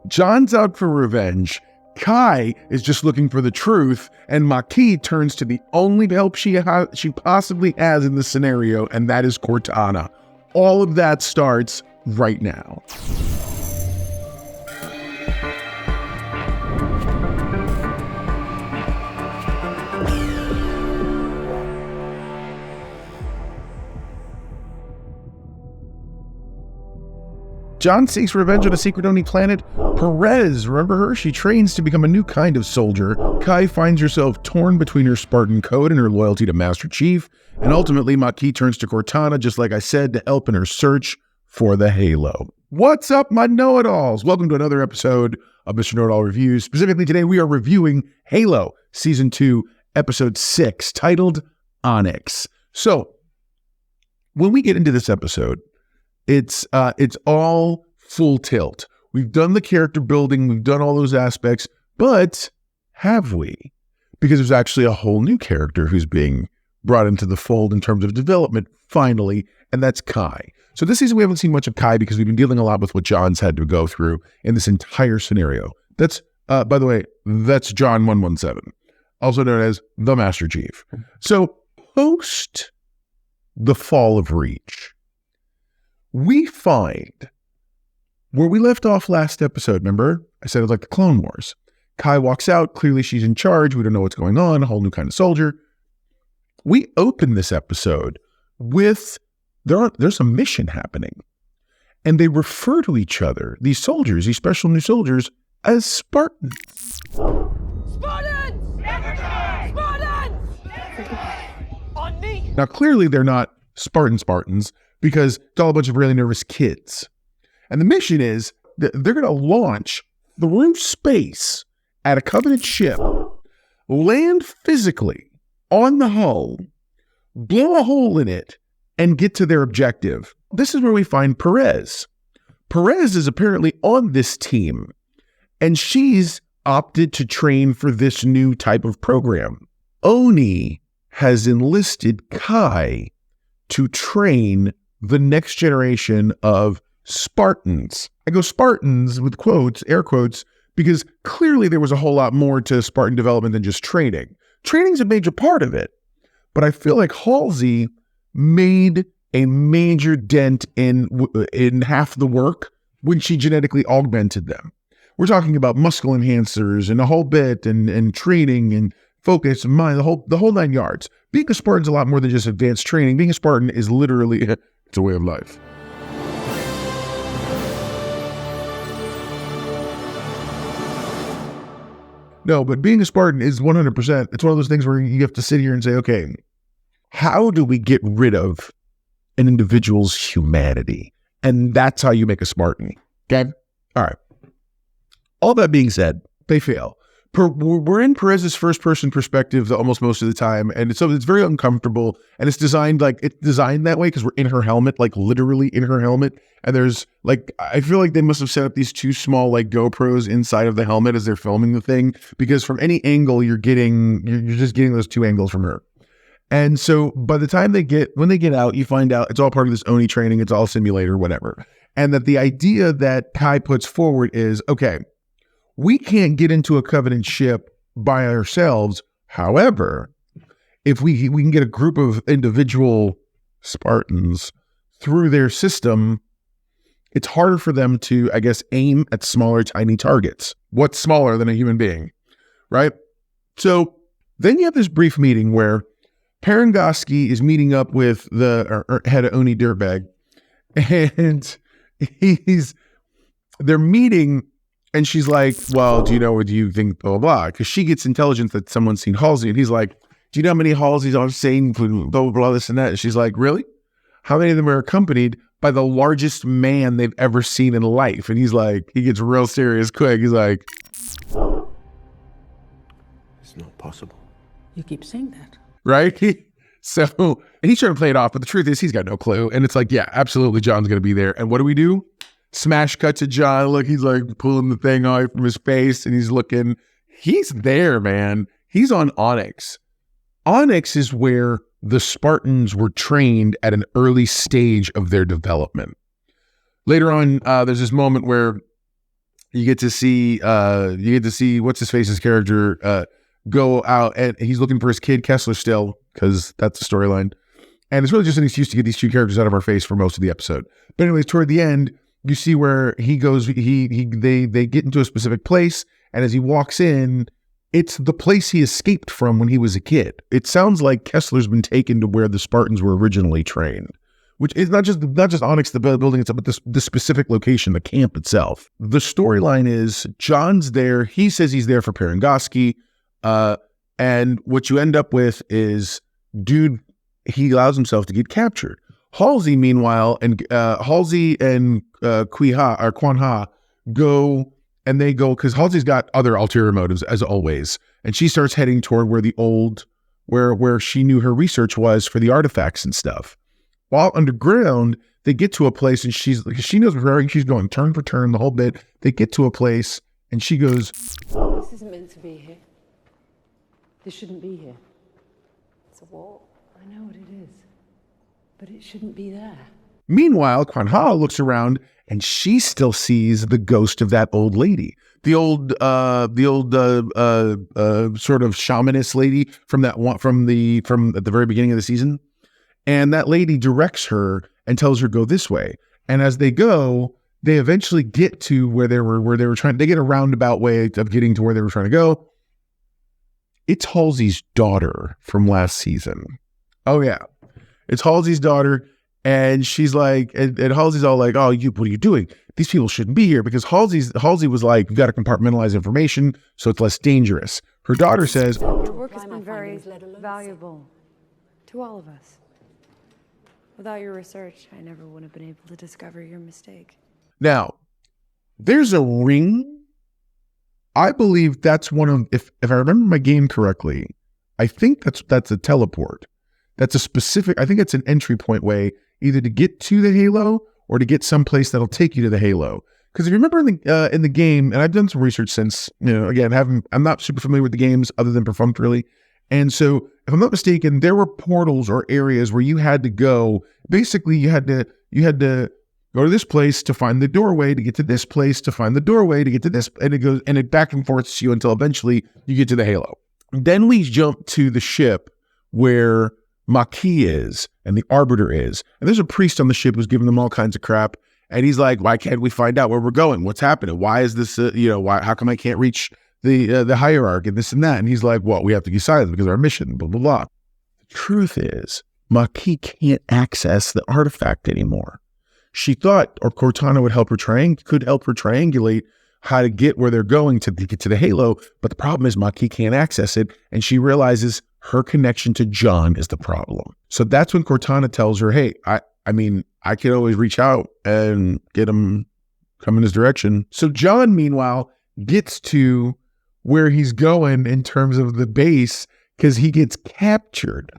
John's out for revenge. Kai is just looking for the truth, and Maki turns to the only help she possibly has in this scenario, and that is Cortana. All of that starts right now. John seeks revenge on a secret Oni planet. Perez, remember her? She trains to become a new kind of soldier. Kai finds herself torn between her Spartan code and her loyalty to Master Chief. And ultimately, Maki turns to Cortana, just like I said, to help in her search for the Halo. What's up, my know-it-alls? Welcome to another episode of Mr. Know-It-All Reviews. Specifically today, we are reviewing Halo Season 2, Episode 6, titled Onyx. So, when we get into this episode, it's all full tilt. We've done the character building, we've done all those aspects, but have we? Because there's actually a whole new character who's being brought into the fold in terms of development, finally, and that's Kai. So this season we haven't seen much of Kai because we've been dealing a lot with what John's had to go through in this entire scenario. That's, by the way, that's John 117, also known as the Master Chief. So post the fall of Reach, we find where we left off last episode. Remember, I said it was like the Clone Wars. Kai walks out. Clearly, she's in charge. We don't know what's going on. A whole new kind of soldier. We open this episode with there's a mission happening, and they refer to each other, these soldiers, these special new soldiers, as Spartans. Spartans! Spartans! On me! Now, clearly, they're not Spartans, because it's all a bunch of really nervous kids. And the mission is that they're going to launch through space at a Covenant ship, land physically on the hull, blow a hole in it, and get to their objective. This is where we find Perez. Perez is apparently on this team, and she's opted to train for this new type of program. Oni has enlisted Kai to train the next generation of Spartans. I go Spartans with quotes, air quotes, because clearly there was a whole lot more to Spartan development than just training. Training's a major part of it, but I feel like Halsey made a major dent in half the work when she genetically augmented them. We're talking about muscle enhancers and a whole bit, and training and focus and mind, the whole 9 yards. Being a Spartan's a lot more than just advanced training. Being a Spartan is literally, it's a way of life. No, but being a Spartan is 100%. It's one of those things where you have to sit here and say, okay, how do we get rid of an individual's humanity? And that's how you make a Spartan. Okay? All right. All that being said, they fail. We're in Perez's first-person perspective almost most of the time, and so it's very uncomfortable, and it's designed that way because we're in her helmet, like literally in her helmet, and there's like, I feel like they must have set up these two small like GoPros inside of the helmet as they're filming the thing, because from any angle you're just getting those two angles from her. And so by the time when they get out, you find out it's all part of this Oni training, it's all simulator, whatever, and that the idea that Kai puts forward is, okay, we can't get into a Covenant ship by ourselves. However, if we can get a group of individual Spartans through their system, it's harder for them to, I guess, aim at smaller, tiny targets. What's smaller than a human being, right? So then you have this brief meeting where Parangoski is meeting up with the head of Oni Dirtbag, and they're meeting. And she's like, well, do you think, blah, blah, blah? Because she gets intelligence that someone's seen Halsey. And he's like, do you know how many Halseys I've seen, blah, blah, blah, this and that? And she's like, really? How many of them are accompanied by the largest man they've ever seen in life? And he's like, he gets real serious quick. He's like, it's not possible. You keep saying that. Right? So, and he's trying to play it off, but the truth is he's got no clue. And it's like, yeah, absolutely, John's going to be there. And what do? Smash cut to John. Look, he's like pulling the thing off from his face, and he's looking. He's there, man. He's on Onyx. Onyx is where the Spartans were trained at an early stage of their development. Later on, there's this moment where You get to see what's his face's character go out, and he's looking for his kid Kessler still, because that's the storyline. And it's really just an excuse to get these two characters out of our face for most of the episode. But anyways, toward the end, you see where he goes. They get into a specific place, and as he walks in, it's the place he escaped from when he was a kid. It sounds like Kessler's been taken to where the Spartans were originally trained, which is not just Onyx, the building itself, but the specific location, the camp itself. The storyline is John's there. He says he's there for Perengoski, and what you end up with is dude. He allows himself to get captured. Halsey, meanwhile, and Halsey and Quan Ha go, and they go because Halsey's got other ulterior motives as always, and she starts heading toward where the old, where she knew her research was for the artifacts and stuff. While underground, they get to a place, and she knows where she's going, turn for turn, the whole bit. They get to a place, and she goes, "This isn't meant to be here. This shouldn't be here. It's a wall. I know what it is, but it shouldn't be there." Meanwhile, Quan Ha looks around, and she still sees the ghost of that old lady, the old sort of shamanist lady from at the very beginning of the season. And that lady directs her and tells her go this way. And as they go, they eventually get to where they were trying. They get a roundabout way of getting to where they were trying to go. It's Halsey's daughter from last season. Oh yeah, it's Halsey's daughter, and she's like, and Halsey's all like, "Oh, what are you doing? These people shouldn't be here." Because Halsey was like, "You got to compartmentalize information so it's less dangerous." Her daughter says, Your work has been very valuable to all of us. Without your research, I never would have been able to discover your mistake. Now, there's a ring. I believe that's one of, if I remember my game correctly, I think that's a teleport. That's a specific, I think it's an entry point way, either to get to the Halo or to get someplace that'll take you to the Halo. Because if you remember in the game, and I've done some research since, again, I'm not super familiar with the games other than perfunctorily. And so, if I'm not mistaken, there were portals or areas where you had to go. Basically, you had to go to this place to find the doorway, to get to this place to find the doorway, to get to this, and it back and forth to you until eventually you get to the Halo. Then we jump to the ship where Maquis is and the Arbiter is, and there's a priest on the ship who's giving them all kinds of crap, and he's like, "Why can't we find out where we're going? What's happening? Why is this? How come I can't reach the hierarchy and this and that?" And he's like, "Well, we have to be silent because of our mission." Blah blah blah. The truth is, Maquis can't access the artifact anymore. She thought, or Cortana could help her triangulate how to get where they're going to get to the Halo, but the problem is Maquis can't access it, and she realizes her connection to John is the problem. So that's when Cortana tells her, "Hey, I can always reach out and get him come in his direction." So John, meanwhile, gets to where he's going in terms of the base because he gets captured.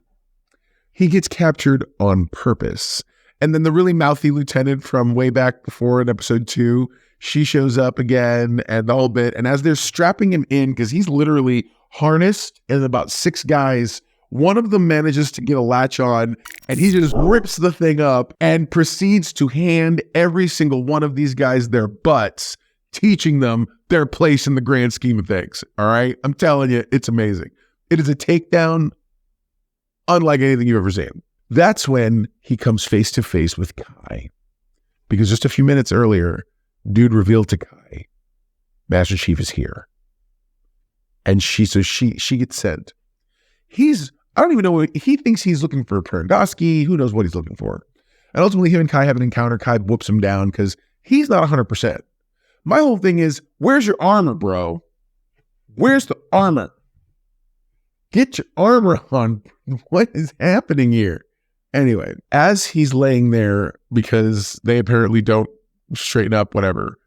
He gets captured on purpose. And then the really mouthy lieutenant from way back before in episode 2, she shows up again and the whole bit. And as they're strapping him in, because he's literally harnessed and about 6 guys, one of them manages to get a latch on, and he just rips the thing up and proceeds to hand every single one of these guys their butts, teaching them their place in the grand scheme of things. All right? I'm telling you, it's amazing. It is a takedown unlike anything you've ever seen. That's when he comes face to face with Kai. Because just a few minutes earlier, dude revealed to Kai, Master Chief is here. And she gets sent. I don't even know he thinks he's looking for Perengoski. Who knows what he's looking for? And ultimately, him and Kai have an encounter. Kai whoops him down because he's not 100%. My whole thing is, where's your armor, bro? Where's the armor? Get your armor on. What is happening here? Anyway, as he's laying there, because they apparently don't straighten up, whatever,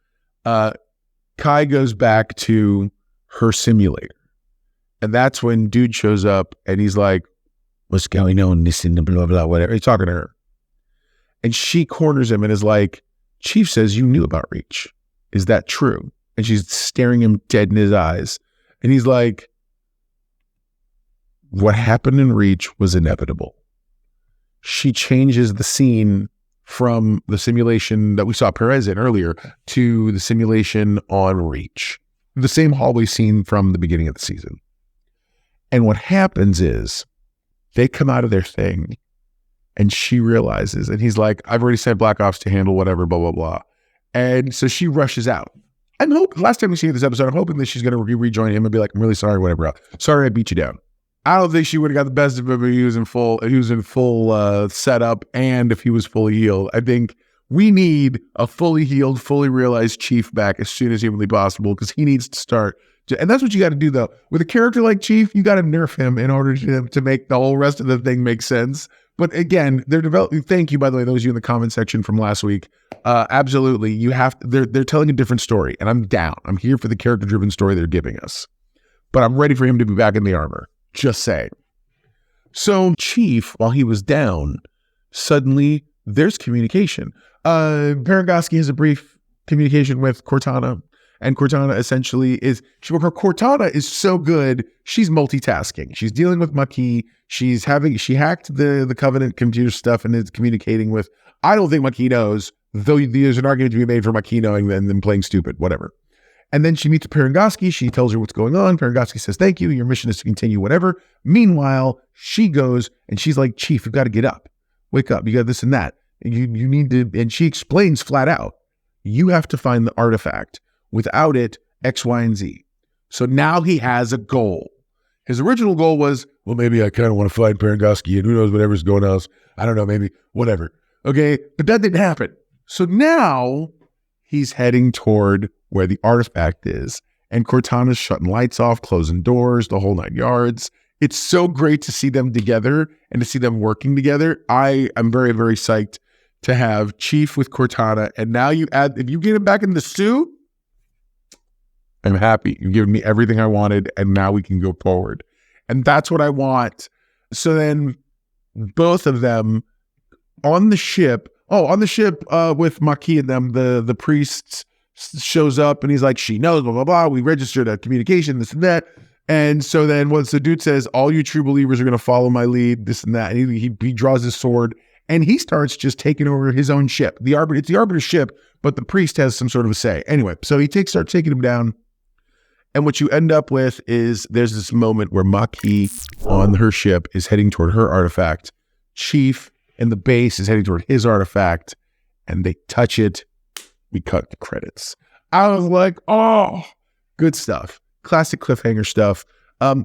Kai goes back to her simulator. And that's when dude shows up and he's like, "What's going on? This and blah, blah, whatever." He's talking to her. And she corners him and is like, "Chief says you knew about Reach. Is that true?" And she's staring him dead in his eyes. And he's like, "What happened in Reach was inevitable." She changes the scene from the simulation that we saw Perez in earlier to the simulation on Reach. The same hallway scene from the beginning of the season. And what happens is they come out of their thing and she realizes, and he's like, I've already sent Black Ops to handle whatever, blah, blah, blah. And so she rushes out. I'm hoping, last time we see this episode, I'm hoping that she's going to rejoin him and be like, I'm really sorry, whatever. Sorry I beat you down. I don't think she would have got the best of him if he was in full setup and if he was fully healed. I think we need a fully healed, fully realized Chief back as soon as humanly possible because he needs to start. And that's what you got to do, though. With a character like Chief, you got to nerf him in order to make the whole rest of the thing make sense. But again, they're developing. Thank you, by the way, those of you in the comment section from last week. Absolutely, you have. They're telling a different story, and I'm down. I'm here for the character-driven story they're giving us. But I'm ready for him to be back in the armor. Just saying. So Chief, while he was down, suddenly there's communication. Perengoski has a brief communication with Cortana. And Cortana essentially is, Cortana is so good, she's multitasking. She's dealing with Maquis. She hacked the Covenant computer stuff and is communicating with, I don't think Maquis knows, though there's an argument to be made for Maquis knowing and then playing stupid, whatever. And then she meets Perengoski. She tells her what's going on. Perengoski says, thank you. Your mission is to continue, whatever. Meanwhile, she goes and she's like, Chief, you've got to get up. Wake up. You got this and that. You need to, and she explains flat out, you have to find the artifact. Without it, X, Y, and Z. So now he has a goal. His original goal was, well, maybe I kind of want to find Perengoski and who knows whatever's going on. I don't know, maybe whatever. Okay, but that didn't happen. So now he's heading toward where the artifact is. And Cortana's shutting lights off, closing doors, the whole 9 yards. It's so great to see them together and to see them working together. I am very, very psyched to have Chief with Cortana. And now if you get him back in the suit, I'm happy. You've given me everything I wanted, and now we can go forward. And that's what I want. So then both of them on the ship with Maquis and them, the priest shows up and he's like, she knows, blah, blah, blah. We registered a communication, this and that. And so then once the dude says, all you true believers are going to follow my lead, this and that, and he draws his sword and he starts just taking over his own ship. It's the Arbiter's ship, but the priest has some sort of a say. Anyway, so he starts taking him down. And what you end up with is there's this moment where Maquis on her ship is heading toward her artifact. Chief in the base is heading toward his artifact. And they touch it. We cut the credits. I was like, oh, good stuff. Classic cliffhanger stuff.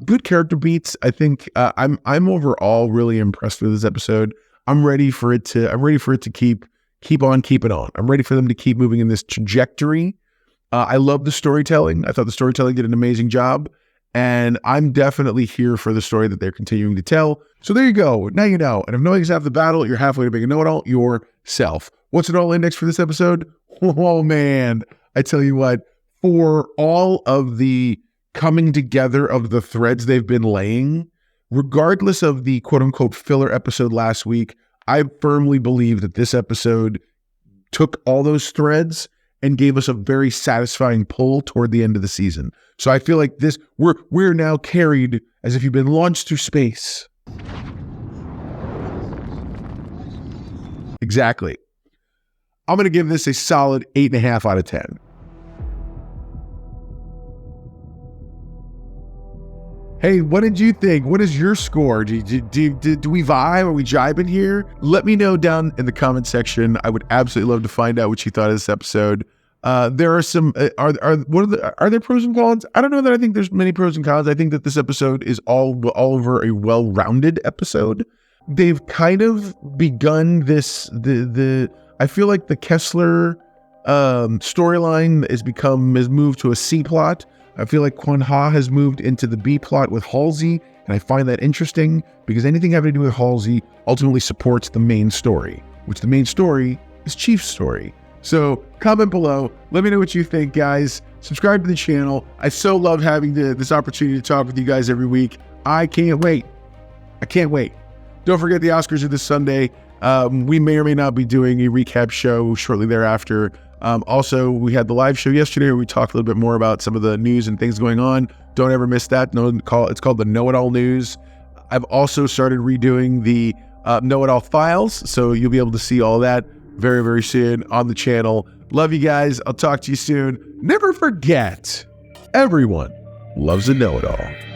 Good character beats. I think I'm overall really impressed with this episode. I'm ready for it to keep on keeping on. I'm ready for them to keep moving in this trajectory. I love the storytelling. I thought the storytelling did an amazing job, and I'm definitely here for the story that they're continuing to tell. So there you go. Now you know. And if knowing is half the battle, you're halfway to being a know-it-all yourself. What's it all index for this episode? Oh man, I tell you what, for all of the coming together of the threads they've been laying, regardless of the quote-unquote filler episode last week, I firmly believe that this episode took all those threads and gave us a very satisfying pull toward the end of the season. So I feel like we're now carried as if you've been launched through space. Exactly. I'm going to give this a solid 8.5 out of 10. Hey, what did you think? What is your score? Do we vibe? Are we jibing here? Let me know down in the comment section. I would absolutely love to find out what you thought of this episode. There are some, are there pros and cons? I don't know that I think there's many pros and cons. I think that this episode is all over a well-rounded episode. They've kind of begun I feel like the Kessler storyline has moved to a C plot. I feel like Quan Ha has moved into the B plot with Halsey, and I find that interesting because anything having to do with Halsey ultimately supports the main story, which the main story is Chief's story. So comment below. Let me know what you think, guys. Subscribe to the channel. I so love having this opportunity to talk with you guys every week. I can't wait. Don't forget the Oscars are this Sunday. We may or may not be doing a recap show shortly thereafter. Also, we had the live show yesterday where we talked a little bit more about some of the news and things going on. Don't ever miss that. It's called the Know-It-All News. I've also started redoing the Know-It-All files, so you'll be able to see all that very, very soon on the channel. Love you guys. I'll talk to you soon. Never forget, everyone loves a know-it-all.